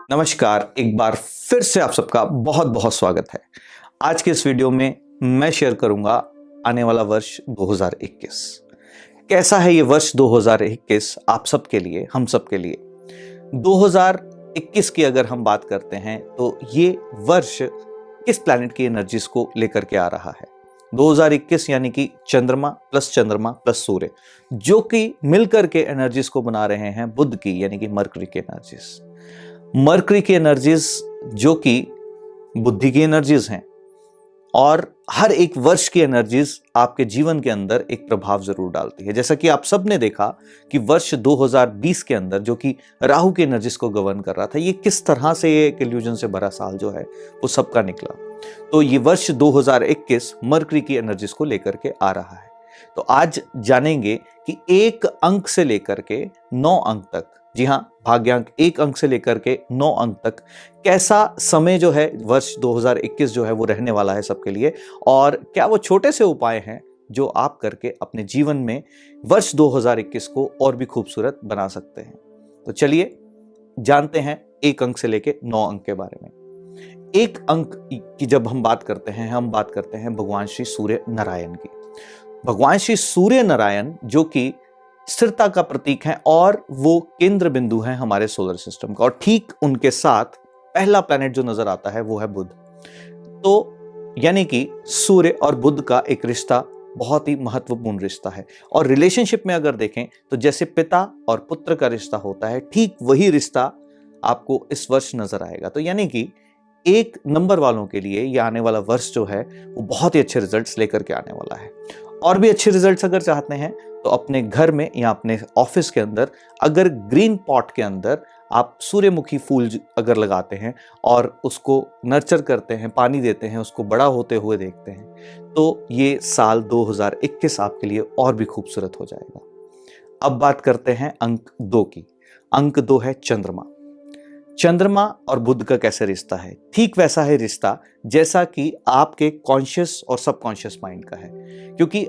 नमस्कार, एक बार फिर से आप सबका बहुत बहुत स्वागत है। आज के इस वीडियो में मैं शेयर करूंगा आने वाला वर्ष 2021 कैसा है। ये वर्ष 2021 आप सबके लिए, हम सबके लिए 2021 की अगर हम बात करते हैं तो ये वर्ष किस प्लैनेट की एनर्जीज को लेकर के आ रहा है। 2021 यानी कि चंद्रमा प्लस सूर्य, जो कि मिलकर के एनर्जीज को बना रहे हैं बुध की यानी कि मरकरी की एनर्जीज। मरकरी की एनर्जीज जो कि बुद्धि की एनर्जीज हैं, और हर एक वर्ष की एनर्जीज आपके जीवन के अंदर एक प्रभाव जरूर डालती है। जैसा कि आप सब ने देखा कि वर्ष 2020 के अंदर जो कि राहु की एनर्जीज को गवर्न कर रहा था, ये किस तरह से ये एक इल्यूजन से भरा साल जो है वो सबका निकला। तो ये वर्ष 2021 मरकरी की एनर्जीज को लेकर के आ रहा है। तो आज जानेंगे कि 1 अंक से लेकर के 9 अंक तक, जी हां, भाग्यांक 1 अंक से लेकर के 9 अंक तक कैसा समय जो है वर्ष 2021 जो है वो रहने वाला है सबके लिए, और क्या वो छोटे से उपाय हैं जो आप करके अपने जीवन में वर्ष 2021 को और भी खूबसूरत बना सकते हैं। तो चलिए जानते हैं 1 अंक से लेके 9 अंक के बारे में। 1 अंक की जब हम बात करते हैं भगवान श्री सूर्य नारायण की। भगवान श्री सूर्य नारायण जो कि स्थिरता का प्रतीक है और वो केंद्र बिंदु है हमारे सोलर सिस्टम का, और ठीक उनके साथ पहला प्लैनेट जो नजर आता है वो है बुध। तो यानी कि सूर्य और बुध का एक रिश्ता बहुत ही महत्वपूर्ण रिश्ता है। और रिलेशनशिप में अगर देखें तो जैसे पिता और पुत्र का रिश्ता होता है, ठीक वही रिश्ता आपको इस वर्ष नजर आएगा। तो यानी कि 1 नंबर वालों के लिए ये आने वाला वर्ष जो है वो बहुत ही अच्छे रिजल्ट्स लेकर के आने वाला है। और भी अच्छे रिजल्ट्स अगर चाहते हैं तो अपने घर में या अपने ऑफिस के अंदर अगर ग्रीन पॉट के अंदर आप सूर्यमुखी फूल अगर लगाते हैं और उसको नर्चर करते हैं, पानी देते हैं, उसको बड़ा होते हुए देखते हैं, तो ये साल 2021 आपके लिए और भी खूबसूरत हो जाएगा। अब बात करते हैं अंक 2 की। अंक 2 है चंद्रमा। चंद्रमा और बुध का कैसे रिश्ता है? ठीक वैसा है रिश्ता जैसा कि आपके कॉन्शियस और सबकॉन्शियस माइंड का है, क्योंकि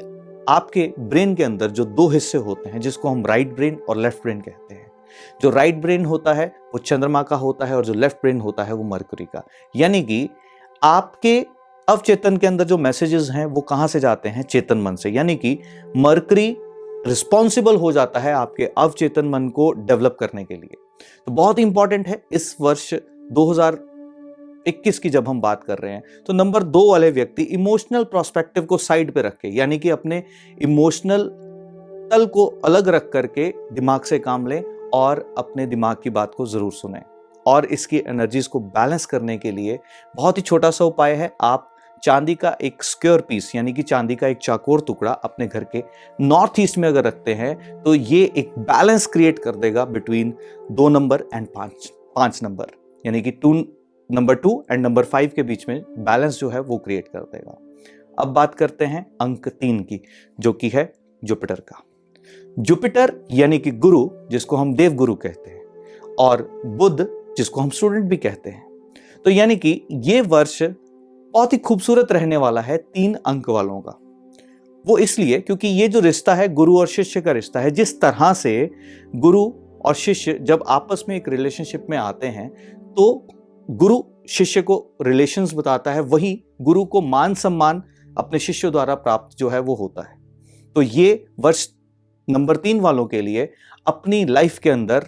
आपके ब्रेन के अंदर जो 2 हिस्से होते हैं जिसको हम राइट ब्रेन और लेफ्ट ब्रेन कहते हैं। जो राइट ब्रेन होता है वो चंद्रमा का होता है और जो लेफ्ट ब्रेन होता है वो मरकरी का। यानी कि आपके अवचेतन के अंदर जो मैसेजेस हैं वो कहां से जाते हैं? चेतन मन से। यानी कि मरकरी रिस्पॉन्सिबल हो जाता है आपके अवचेतन मन को डेवलप करने के लिए। तो बहुत ही इंपॉर्टेंट है इस वर्ष 2021 की जब हम बात कर रहे हैं तो नंबर 2 वाले व्यक्ति इमोशनल प्रोस्पेक्टिव को साइड पे रख के, यानी कि अपने इमोशनल तल को अलग रख करके दिमाग से काम लें और अपने दिमाग की बात को जरूर सुनें। और इसकी एनर्जीज को बैलेंस करने के लिए बहुत ही छोटा सा उपाय है। आप चांदी का एक स्क्वायर पीस यानी कि चांदी का एक चाकोर टुकड़ा अपने घर के नॉर्थ ईस्ट में अगर रखते हैं तो ये एक बैलेंस क्रिएट कर देगा बिटवीन 2 नंबर एंड 5 नंबर, यानी कि नंबर 2 एंड नंबर 5 के बीच में बैलेंस जो है वो क्रिएट कर देगा। अब बात करते हैं अंक 3 की, जो कि है जुपिटर का। जुपिटर यानी कि गुरु, जिसको हम देव गुरु कहते हैं, और बुध जिसको हम स्टूडेंट भी कहते हैं। तो यानी कि ये वर्ष बहुत ही खूबसूरत रहने वाला है 3 अंक वालों का। वो इसलिए क्योंकि ये जो रिश्ता है गुरु और शिष्य का रिश्ता है। जिस तरह से गुरु और शिष्य जब आपस में एक रिलेशनशिप में आते हैं तो गुरु शिष्य को रिलेशंस बताता है, वही गुरु को मान सम्मान अपने शिष्य द्वारा प्राप्त जो है वो होता है। तो ये वर्ष नंबर 3 वालों के लिए अपनी लाइफ के अंदर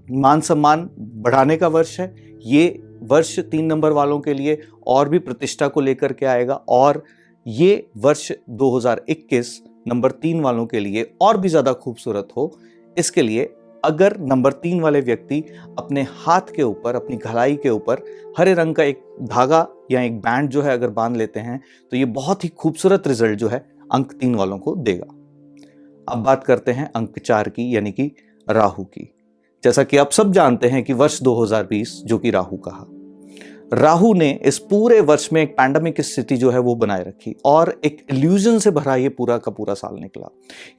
मान सम्मान बढ़ाने का वर्ष है। ये वर्ष 3 नंबर वालों के लिए और भी प्रतिष्ठा को लेकर के आएगा, और ये वर्ष 2021 नंबर 3 वालों के लिए और भी ज्यादा खूबसूरत हो, इसके लिए अगर नंबर 3 वाले व्यक्ति अपने हाथ के ऊपर, अपनी कलाई के ऊपर हरे रंग का एक धागा या एक बैंड जो है अगर बांध लेते हैं तो ये बहुत ही खूबसूरत रिजल्ट जो है अंक 3 वालों को देगा। अब बात करते हैं अंक 4 की, यानी कि राहु की। जैसा कि आप सब जानते हैं कि वर्ष 2020 जो कि राहु कहा, राहु ने इस पूरे वर्ष में एक पैंडेमिक की स्थिति जो है वो बनाए रखी और एक इल्यूजन से भरा ये पूरा का पूरा साल निकला।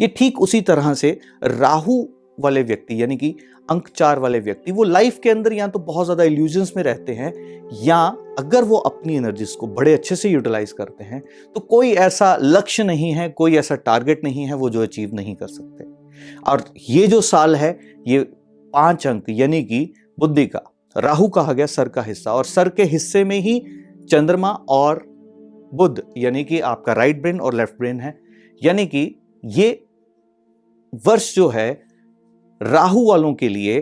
ये ठीक उसी तरह से राहु वाले व्यक्ति यानी कि अंक 4 वाले व्यक्ति वो लाइफ के अंदर या तो बहुत ज्यादा इल्यूजन्स में रहते हैं, या अगर वो अपनी एनर्जीज को बड़े अच्छे से यूटिलाइज करते हैं तो कोई ऐसा लक्ष्य नहीं है, कोई ऐसा टारगेट नहीं है वो जो अचीव नहीं कर सकते। और ये जो साल है ये 5 अंक यानी कि बुद्धि का, राहु कहा गया सर का हिस्सा, और सर के हिस्से में ही चंद्रमा और बुध यानी कि आपका राइट ब्रेन और लेफ्ट ब्रेन है। यानी कि ये वर्ष जो है राहु वालों के लिए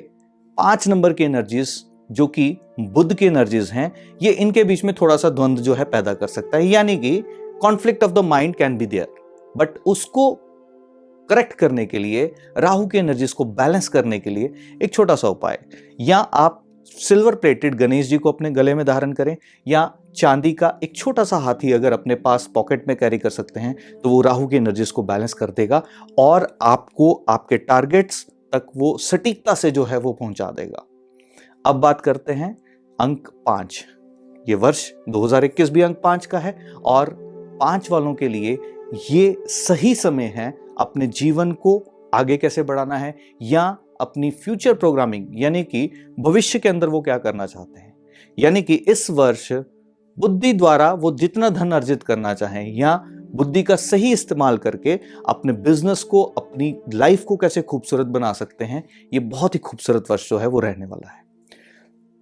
5 नंबर की एनर्जीज जो कि बुध की एनर्जीज हैं, ये इनके बीच में थोड़ा सा द्वंद्व जो है पैदा कर सकता है। यानी कि conflict of the mind can be there, but उसको करेक्ट करने के लिए, राहु की एनर्जीज को बैलेंस करने के लिए एक छोटा सा उपाय, या आप सिल्वर प्लेटेड गणेश जी को अपने गले में धारण करें, या चांदी का एक छोटा सा हाथी अगर अपने पास पॉकेट में कैरी कर सकते हैं तो वो राहु की एनर्जीज को बैलेंस कर देगा और आपको आपके टारगेट्स तक वो सटीकता से जो है वो पहुंचा देगा। अब बात करते हैं अंक 5। ये वर्ष 2021 भी अंक 5 का है और 5 वालों के लिए ये सही समय है अपने जीवन को आगे कैसे बढ़ाना है, या अपनी फ्यूचर प्रोग्रामिंग यानी कि भविष्य के अंदर वो क्या करना चाहते हैं। यानी कि इस वर्ष बुद्धि द्वारा वो जितना धन अर्जित करना चाहें या बुद्धि का सही इस्तेमाल करके अपने बिजनेस को, अपनी लाइफ को कैसे खूबसूरत बना सकते हैं, ये बहुत ही खूबसूरत वर्ष जो है वो रहने वाला है।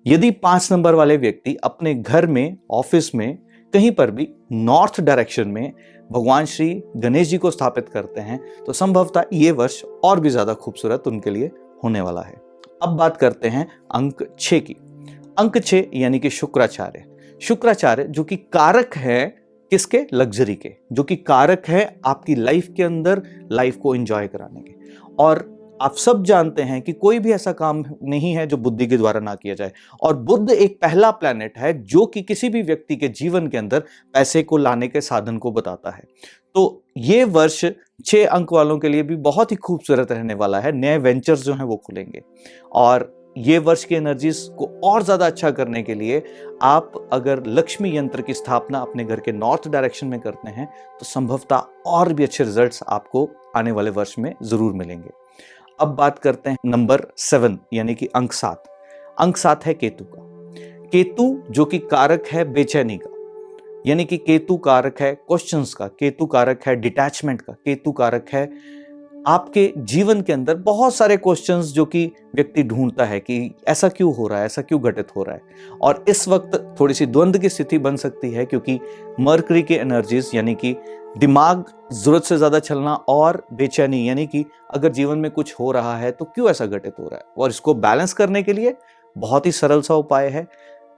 यदि 5 नंबर वाले व्यक्ति अपने घर में, ऑफिस में, कहीं पर भी नॉर्थ डायरेक्शन में भगवान श्री गणेश जी को स्थापित करते हैं तो संभवतः ये वर्ष और भी ज्यादा खूबसूरत उनके लिए होने वाला है। अब बात करते हैं अंक 6 की। अंक 6 यानी कि शुक्राचार्य। शुक्राचार्य जो कि कारक है किसके? लग्जरी के, जो कि कारक है आपकी लाइफ के अंदर लाइफ को एंजॉय कराने के। और आप सब जानते हैं कि कोई भी ऐसा काम नहीं है जो बुद्धि के द्वारा ना किया जाए, और बुध एक पहला प्लैनेट है जो कि किसी भी व्यक्ति के जीवन के अंदर पैसे को लाने के साधन को बताता है। तो ये वर्ष 6 अंक वालों के लिए भी बहुत ही खूबसूरत रहने वाला है। नए वेंचर्स जो हैं वो खुलेंगे, और ये वर्ष की एनर्जीज को और ज्यादा अच्छा करने के लिए आप अगर लक्ष्मी यंत्र की स्थापना अपने घर के नॉर्थ डायरेक्शन में करते हैं तो संभवतः और भी अच्छे रिजल्ट्स आपको आने वाले वर्ष में जरूर मिलेंगे। अब बात करते हैं नंबर 7 यानी कि अंक 7। अंक 7 है केतु का। केतु जो कि कारक है बेचैनी का, यानी कि केतु कारक है क्वेश्चंस का, केतु कारक है डिटैचमेंट का, केतु कारक है आपके जीवन के अंदर बहुत सारे क्वेश्चंस जो कि व्यक्ति ढूंढता है कि ऐसा क्यों हो रहा है, ऐसा क्यों घटित हो रहा है। और इस वक्त थोड़ी सी द्वंद्व की स्थिति बन सकती है क्योंकि मरकरी के एनर्जीज यानी कि दिमाग जरूरत से ज्यादा चलना और बेचैनी, यानी कि अगर जीवन में कुछ हो रहा है तो क्यों ऐसा घटित हो रहा है। और इसको बैलेंस करने के लिए बहुत ही सरल सा उपाय है,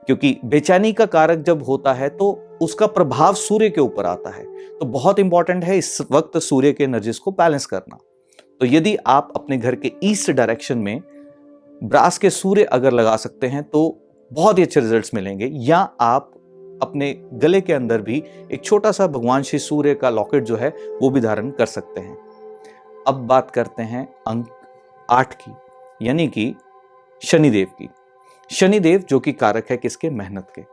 क्योंकि बेचैनी का कारक जब होता है तो उसका प्रभाव सूर्य के ऊपर आता है। तो बहुत इंपॉर्टेंट है इस वक्त सूर्य के एनर्जीज को बैलेंस करना। तो यदि आप अपने घर के ईस्ट डायरेक्शन में ब्रास के सूर्य अगर लगा सकते हैं तो बहुत ही अच्छे रिजल्ट्स मिलेंगे, या आप अपने गले के अंदर भी एक छोटा सा भगवान श्री सूर्य का लॉकेट जो है वो भी धारण कर सकते हैं। अब बात करते हैं अंक 8 की, यानी कि शनिदेव की। शनिदेव जो कि कारक है किसके? मेहनत के।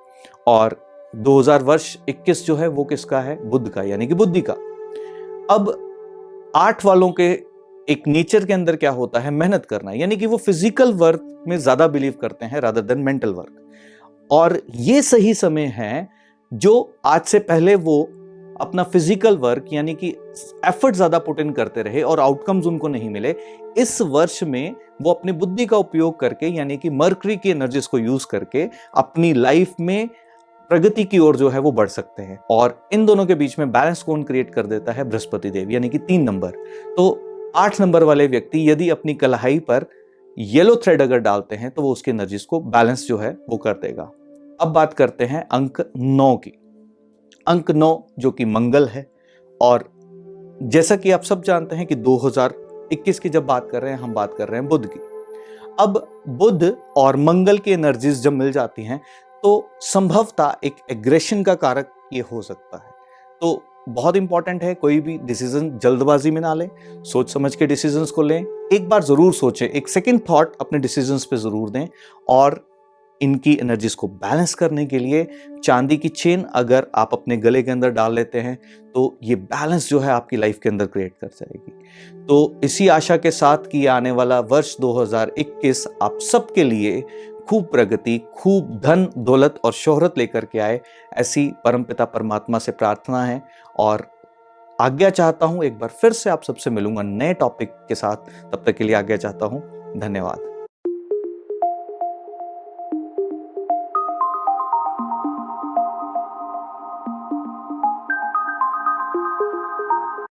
और 2021 जो है वो किसका है? बुध का, यानी कि बुद्धि का। अब 8 वालों के एक नेचर के अंदर क्या होता है? मेहनत करना, यानी कि वो फिजिकल वर्क में ज्यादा बिलीव करते हैं रादर देन मेंटल वर्क। और ये सही समय है जो आज से पहले वो अपना फिजिकल वर्क यानी कि एफर्ट ज्यादा पुट इन करते रहे और आउटकम्स उनको नहीं मिले, इस वर्ष में वो अपनी बुद्धि का उपयोग करके यानी कि मरकरी की एनर्जीज को यूज करके अपनी लाइफ में प्रगति की ओर जो है वो बढ़ सकते हैं। और इन दोनों के बीच में बैलेंस कौन क्रिएट कर देता है? बृहस्पति देव, यानी कि 3 नंबर। तो 8 नंबर वाले व्यक्ति यदि अपनी कलाई पर येलो थ्रेड अगर डालते हैं तो वो उसकी एनर्जीज को बैलेंस जो है वो कर देगा। अब बात करते हैं अंक 9 की। अंक 9 जो कि मंगल है, और जैसा कि आप सब जानते हैं कि 2021 की जब बात कर रहे हैं हम बात कर रहे हैं बुध की। अब बुध और मंगल की एनर्जीज जब मिल जाती हैं तो संभवतः एक एग्रेशन का कारक ये हो सकता है। तो बहुत इंपॉर्टेंट है कोई भी डिसीजन जल्दबाजी में ना लें, सोच समझ के डिसीजंस को लें। एक बार जरूर सोचें, एक सेकंड थॉट अपने डिसीजंस पे जरूर दें। और इनकी एनर्जीज को बैलेंस करने के लिए चांदी की चेन अगर आप अपने गले के अंदर डाल लेते हैं तो ये बैलेंस जो है आपकी लाइफ के अंदर क्रिएट कर जाएगी। तो इसी आशा के साथ कि आने वाला वर्ष 2021 आप सबके लिए खूब प्रगति, खूब धन दौलत और शोहरत लेकर के आए, ऐसी परमपिता परमात्मा से प्रार्थना है। और आज्ञा चाहता हूं, एक बार फिर से आप सबसे मिलूंगा नए टॉपिक के साथ। तब तक के लिए आज्ञा चाहता हूं। धन्यवाद।